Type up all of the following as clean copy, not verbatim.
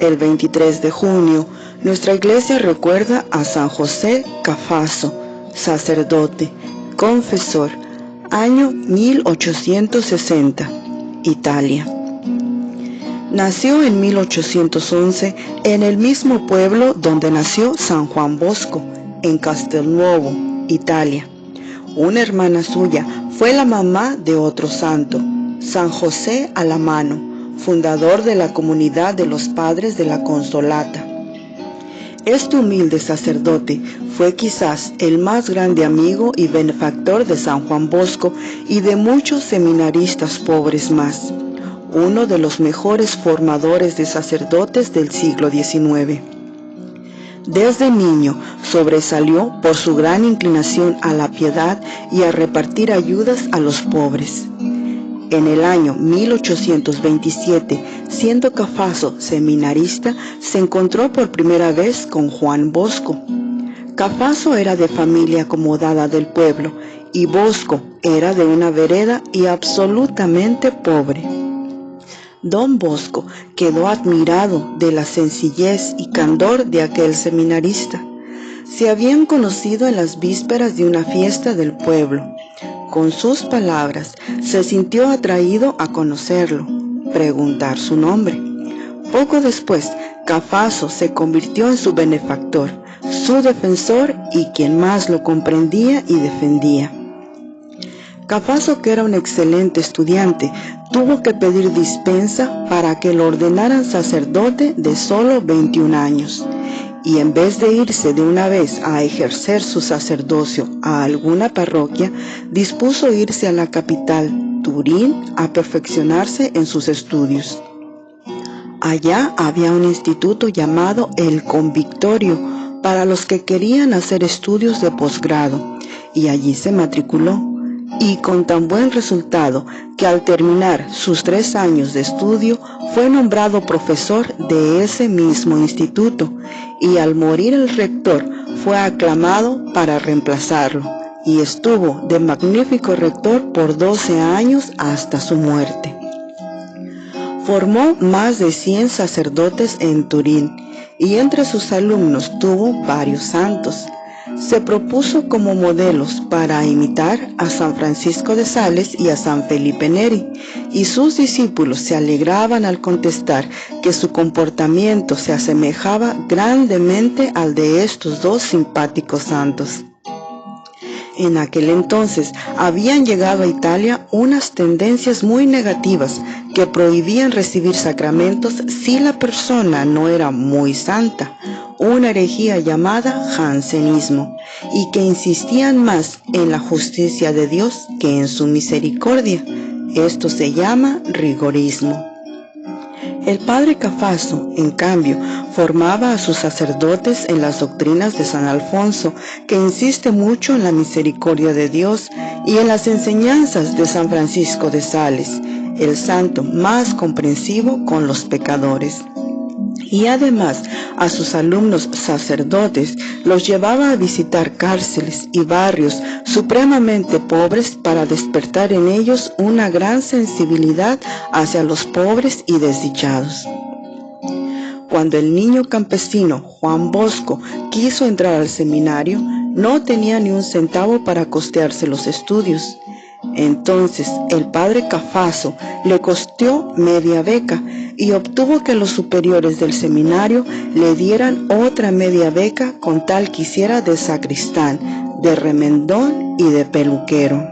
El 23 de junio, nuestra iglesia recuerda a San José Cafaso, sacerdote, confesor, año 1860, Italia. Nació en 1811 en el mismo pueblo donde nació San Juan Bosco, en Castelnuovo, Italia. Una hermana suya fue la mamá de otro santo, San José Alamano, fundador de la comunidad de los Padres de la Consolata. Este humilde sacerdote fue quizás el más grande amigo y benefactor de San Juan Bosco y de muchos seminaristas pobres más, uno de los mejores formadores de sacerdotes del siglo XIX. Desde niño sobresalió por su gran inclinación a la piedad y a repartir ayudas a los pobres. En el año 1827, siendo Cafaso seminarista, se encontró por primera vez con Juan Bosco. Cafaso era de familia acomodada del pueblo y Bosco era de una vereda y absolutamente pobre. Don Bosco quedó admirado de la sencillez y candor de aquel seminarista. Se habían conocido en las vísperas de una fiesta del pueblo. Con sus palabras se sintió atraído a conocerlo, preguntar su nombre. Poco después, Cafaso se convirtió en su benefactor, su defensor y quien más lo comprendía y defendía. Cafaso, que era un excelente estudiante, tuvo que pedir dispensa para que lo ordenaran sacerdote de solo 21 años. Y en vez de irse de una vez a ejercer su sacerdocio a alguna parroquia, dispuso irse a la capital, Turín, a perfeccionarse en sus estudios. Allá había un instituto llamado el Convictorio para los que querían hacer estudios de posgrado, y allí se matriculó, y con tan buen resultado que al terminar sus 3 años de estudio fue nombrado profesor de ese mismo instituto, y al morir el rector fue aclamado para reemplazarlo, y estuvo de magnífico rector por 12 años hasta su muerte. Formó más de 100 sacerdotes en Turín, y entre sus alumnos tuvo varios santos. Se propuso como modelos para imitar a San Francisco de Sales y a San Felipe Neri, y sus discípulos se alegraban al contestar que su comportamiento se asemejaba grandemente al de estos dos simpáticos santos. En aquel entonces habían llegado a Italia unas tendencias muy negativas que prohibían recibir sacramentos si la persona no era muy santa, una herejía llamada jansenismo, y que insistían más en la justicia de Dios que en su misericordia. Esto se llama rigorismo. El padre Cafaso, en cambio, formaba a sus sacerdotes en las doctrinas de San Alfonso, que insiste mucho en la misericordia de Dios, y en las enseñanzas de San Francisco de Sales, el santo más comprensivo con los pecadores. Y además a sus alumnos sacerdotes los llevaba a visitar cárceles y barrios supremamente pobres para despertar en ellos una gran sensibilidad hacia los pobres y desdichados. Cuando el niño campesino Juan Bosco quiso entrar al seminario, no tenía ni un centavo para costearse los estudios. Entonces el padre Cafaso le costeó media beca y obtuvo que los superiores del seminario le dieran otra media beca con tal que hiciera de sacristán, de remendón y de peluquero.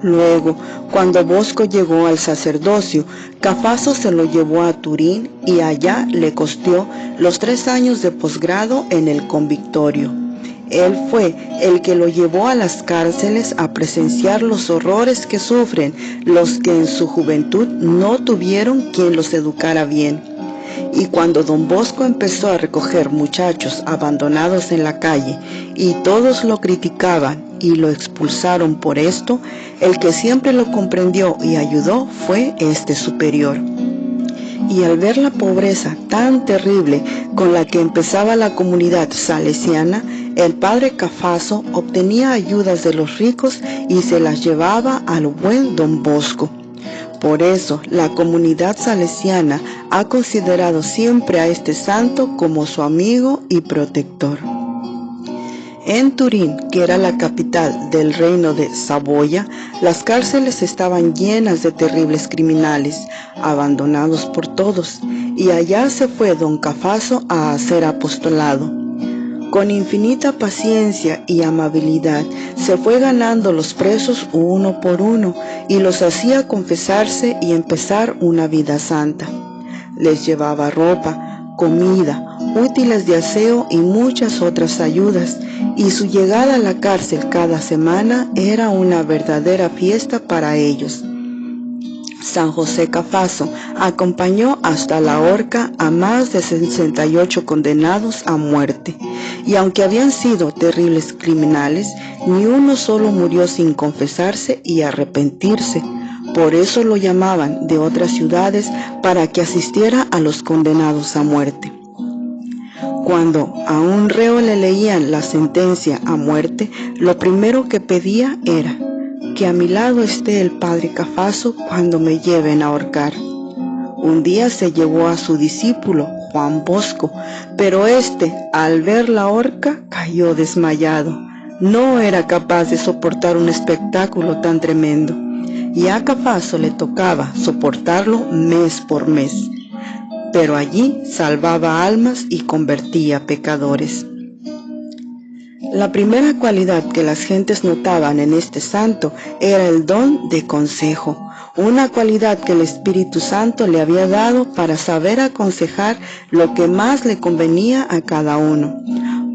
Luego, cuando Bosco llegó al sacerdocio, Cafaso se lo llevó a Turín y allá le costeó los 3 años de posgrado en el Convictorio. Él fue el que lo llevó a las cárceles a presenciar los horrores que sufren los que en su juventud no tuvieron quien los educara bien. Y cuando don Bosco empezó a recoger muchachos abandonados en la calle y todos lo criticaban y lo expulsaron por esto, el que siempre lo comprendió y ayudó fue este superior. Y al ver la pobreza tan terrible con la que empezaba la comunidad salesiana, el padre Cafaso obtenía ayudas de los ricos y se las llevaba al buen don Bosco. Por eso, la comunidad salesiana ha considerado siempre a este santo como su amigo y protector. En Turín, que era la capital del reino de Saboya, las cárceles estaban llenas de terribles criminales, abandonados por todos, y allá se fue don Cafaso a hacer apostolado. Con infinita paciencia y amabilidad se fue ganando los presos uno por uno y los hacía confesarse y empezar una vida santa. Les llevaba ropa, comida, útiles de aseo y muchas otras ayudas, y su llegada a la cárcel cada semana era una verdadera fiesta para ellos. San José Cafaso acompañó hasta la horca a más de 68 condenados a muerte, y aunque habían sido terribles criminales, ni uno solo murió sin confesarse y arrepentirse. Por eso lo llamaban de otras ciudades para que asistiera a los condenados a muerte. Cuando a un reo le leían la sentencia a muerte, lo primero que pedía era: que a mi lado esté el padre Cafaso cuando me lleven a ahorcar. Un día se llevó a su discípulo, Juan Bosco, pero éste, al ver la horca, cayó desmayado. No era capaz de soportar un espectáculo tan tremendo, y a Cafaso le tocaba soportarlo mes por mes. Pero allí salvaba almas y convertía pecadores. La primera cualidad que las gentes notaban en este santo era el don de consejo, una cualidad que el Espíritu Santo le había dado para saber aconsejar lo que más le convenía a cada uno.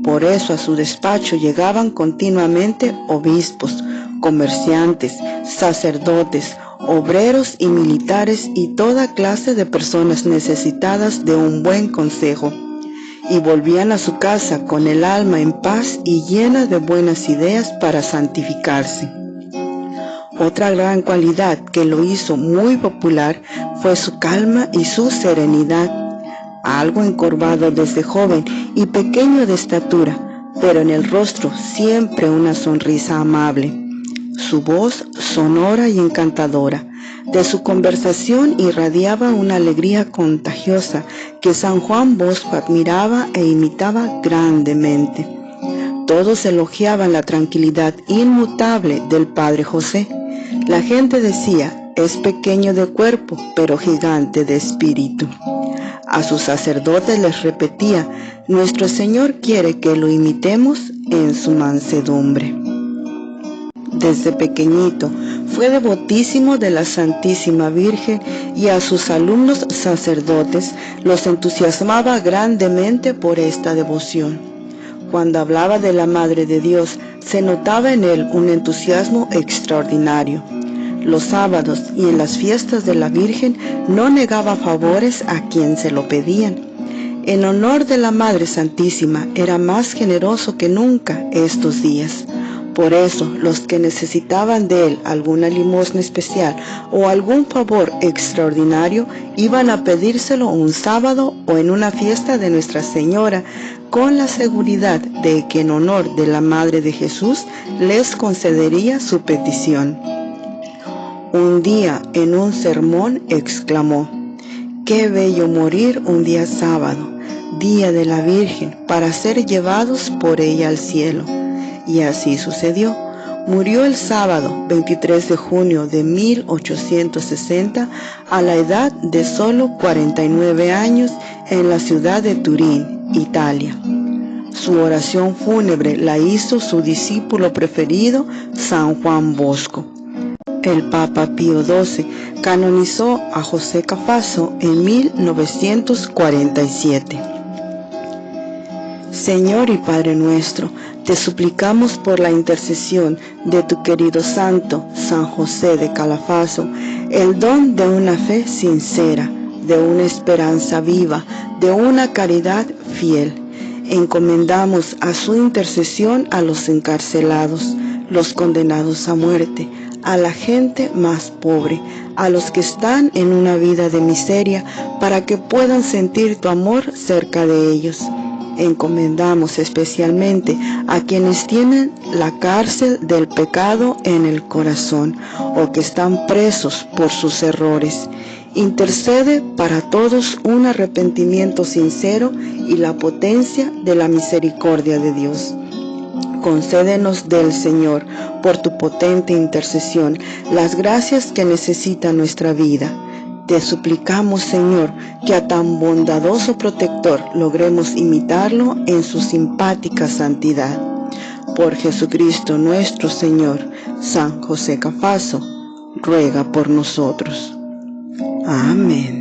Por eso a su despacho llegaban continuamente obispos, comerciantes, sacerdotes, obreros y militares y toda clase de personas necesitadas de un buen consejo. Y volvían a su casa con el alma en paz y llena de buenas ideas para santificarse. Otra gran cualidad que lo hizo muy popular fue su calma y su serenidad. Algo encorvado desde joven y pequeño de estatura, pero en el rostro siempre una sonrisa amable. Su voz sonora y encantadora. De su conversación irradiaba una alegría contagiosa que San Juan Bosco admiraba e imitaba grandemente. Todos elogiaban la tranquilidad inmutable del Padre José. La gente decía: es pequeño de cuerpo, pero gigante de espíritu. A sus sacerdotes les repetía: nuestro Señor quiere que lo imitemos en su mansedumbre. Desde pequeñito fue devotísimo de la Santísima Virgen y a sus alumnos sacerdotes los entusiasmaba grandemente por esta devoción. Cuando hablaba de la Madre de Dios, se notaba en él un entusiasmo extraordinario. Los sábados y en las fiestas de la Virgen no negaba favores a quien se lo pedían. En honor de la Madre Santísima era más generoso que nunca estos días. Por eso, los que necesitaban de él alguna limosna especial o algún favor extraordinario iban a pedírselo un sábado o en una fiesta de Nuestra Señora, con la seguridad de que en honor de la Madre de Jesús les concedería su petición. Un día, en un sermón, exclamó: «Qué bello morir un día sábado, día de la Virgen, para ser llevados por ella al cielo». Y así sucedió. Murió el sábado 23 de junio de 1860 a la edad de solo 49 años en la ciudad de Turín, Italia. Su oración fúnebre la hizo su discípulo preferido, San Juan Bosco. El Papa Pío XII canonizó a José Cafaso en 1947. Señor y Padre nuestro, te suplicamos por la intercesión de tu querido santo San José de Calafaso, el don de una fe sincera, de una esperanza viva, de una caridad fiel. Encomendamos a su intercesión a los encarcelados, los condenados a muerte, a la gente más pobre, a los que están en una vida de miseria, para que puedan sentir tu amor cerca de ellos. Encomendamos especialmente a quienes tienen la cárcel del pecado en el corazón o que están presos por sus errores. Intercede para todos un arrepentimiento sincero y la potencia de la misericordia de Dios. Concédenos del Señor, por tu potente intercesión, las gracias que necesita nuestra vida. Te suplicamos, Señor, que a tan bondadoso protector logremos imitarlo en su simpática santidad. Por Jesucristo nuestro Señor, San José Cafaso, ruega por nosotros. Amén.